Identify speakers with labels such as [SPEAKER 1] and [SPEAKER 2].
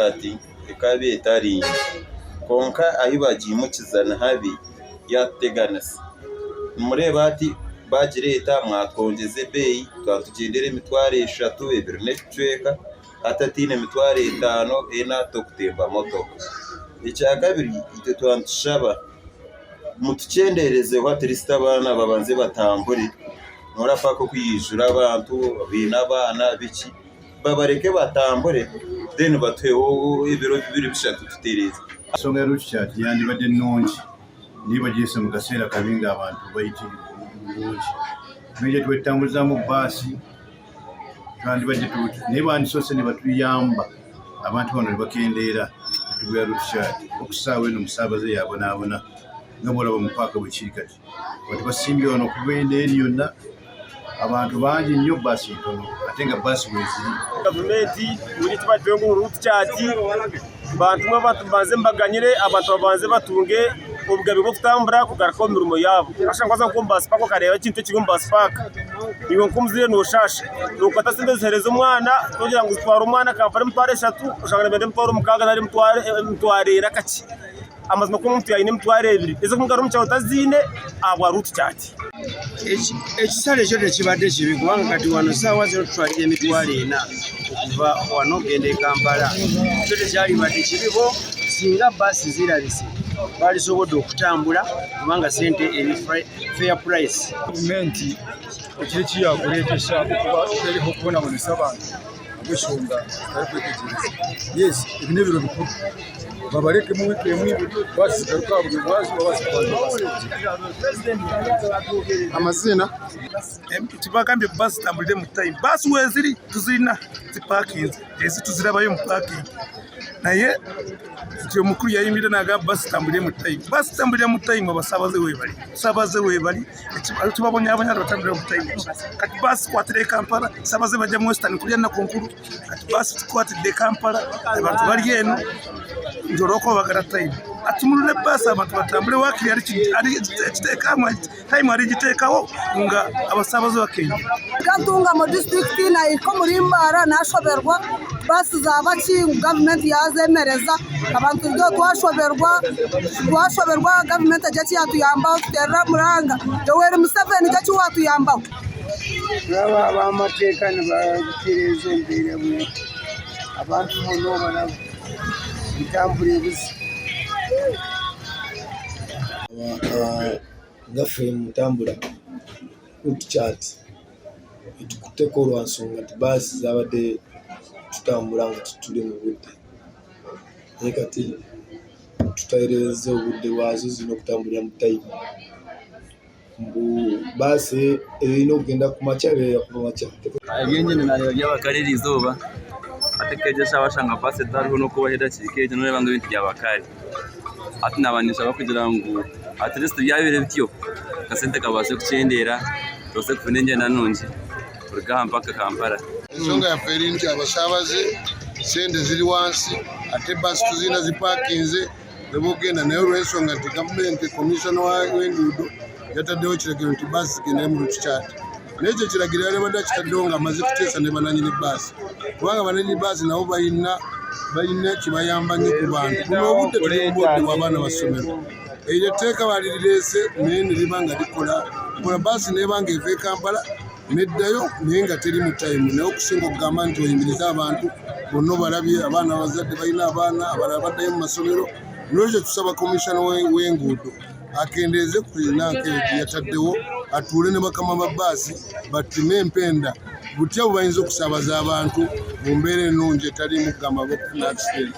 [SPEAKER 1] Ati ikabe itari konka ahibagiye mukizana habi yateganase mureba ati bagireta mwatwongeze beyi twatugendere mitware 3 ebiri n'ecweka atatine mitware 5 ena tokutemba moto icya kabiri ite twantushaba mutucendereze watirista abana babanze batambure norapfa ko kwiyijura abantu bina abana biki babareke batambure then batweho ibiro bibiri bishatu tutereza
[SPEAKER 2] songa rucyati yandi bade nonji niba gise mu gasera kabinga abantu bayiti nonji meje twetambuza mu basi kandi baje tuti niba ndi sose ni batuyamba abantu bano bakendera tubuya rucyati okusawe no musabaze yabona ngabora bamupaka bukirikati bati basimbi ono kubende eriyona abantu bangi nnyo basi ntono atenga basi weziri
[SPEAKER 3] gavumenti muri tubadde ngo rucyati bantu baze mbaganyire abantu babanze batunge obugabe bwo kutambura kugarako mirimo yabo ashangwaza ko basi pako kareba ikintu kiri mu basi paka niyo nkumuzire no shasha nuko atasindezehereza umwana kugira ngo utware umwana kampare mutware 3 ushangana bende mutware umukaga nari mutware rakaki amazima ko muntu yayine mutware 2 eze kumugara umucyaho tazine agwa rucyati
[SPEAKER 4] ekisale ekyo tekibadde kibi kubanga kati wano saawa zino tutwalira emitwalo 4 okuva wano gende Kampala ekyo tekyalibadde kibibo singa basi zirabise balisobodde okutambula kubanga sente eri fair price.
[SPEAKER 5] Gavumenti ekiri kiyakuleetesa okuba teriho kubonabonesa abantu ab'ensonga tarikwetegereza yes ebino ebiro bikulu babaleke mu wiki emu basigaruka buli bwazi
[SPEAKER 2] amazina
[SPEAKER 5] tibagambye basi tambulire mu time basi weziri tuzirina zipakinze ezi tuzirabayo mu parking naye icyo mukuru yayimira naga basi tambulire mu time abasabaze webali tubabonye abanyarwanda batambulire mu time kati basi kwatire Kampala sabaze bajya mu Western kulya na konkuru kati basi kwatire Kampala abantu bali eno njoroko bagara time atumulule basi abantu batambule wakiri ari kiteka time ari gitekaho nga abasabaze bakenya
[SPEAKER 6] gatunga mu district na iko muri Mbarara nashoberwa basi zabaki government yazemereza abantu byo twashoberwa government ajati yatuyamba terra muranga Yoweri Museveni jati watuyamba
[SPEAKER 4] baba amateka ne bakireze mbere mu abantu bono bana bitambure bisi
[SPEAKER 7] ngafe mutambura utuchati itukutekorwa nsonga basi zabade tutambura ngo tutule mu budde ekati tutayireze obudde wazo zino kutambulira mu time mbu basi ino kugenda ku machabe ya ku machabe
[SPEAKER 8] Eby'engyenda nayo by'abakali izuba atekejesha bashanga pase tariho no kubaheda kikeje none banga bintu by'abakali ati nabanisha bakugira ngo at least byabire bityo kasente kabase kucendera tose kufune ngenda nunji kurga mpaka Kampala
[SPEAKER 9] ensonga ya ferinti abasabaze sente ziri wansi ate basi tuzina zipakinze nebogenda nayo lwensonga nti gavumenti commissioner w'enguudo yataddewo kiragiro nti basi zigendere mu rukyati n'ekyo kiragiro yali badde kitaddewo nga amaze kuteesa ne bananyini basi kubanga bananyini basi nabo balina kibayamba nnyo ku bantu buno obudde tulibudde w'abaana basomero eryo etteeka balirireese naye ne liba nga likola basi nebanga eva e Kampala neddayo naye nga teri mu time naye okusinga okugamba nti oyimiriza abantu bonna balabye abaana abazadde balina abaana abalala baddayo mu masomero n'ekyo tusaba komishona w'enguudo akendeeze ku nanka yataddewo atuule ne bakama ba basi batime empenda butya bubayinza okusabaza abantu mu mbeera ennungi etaliimu kugamba bakufuna accident.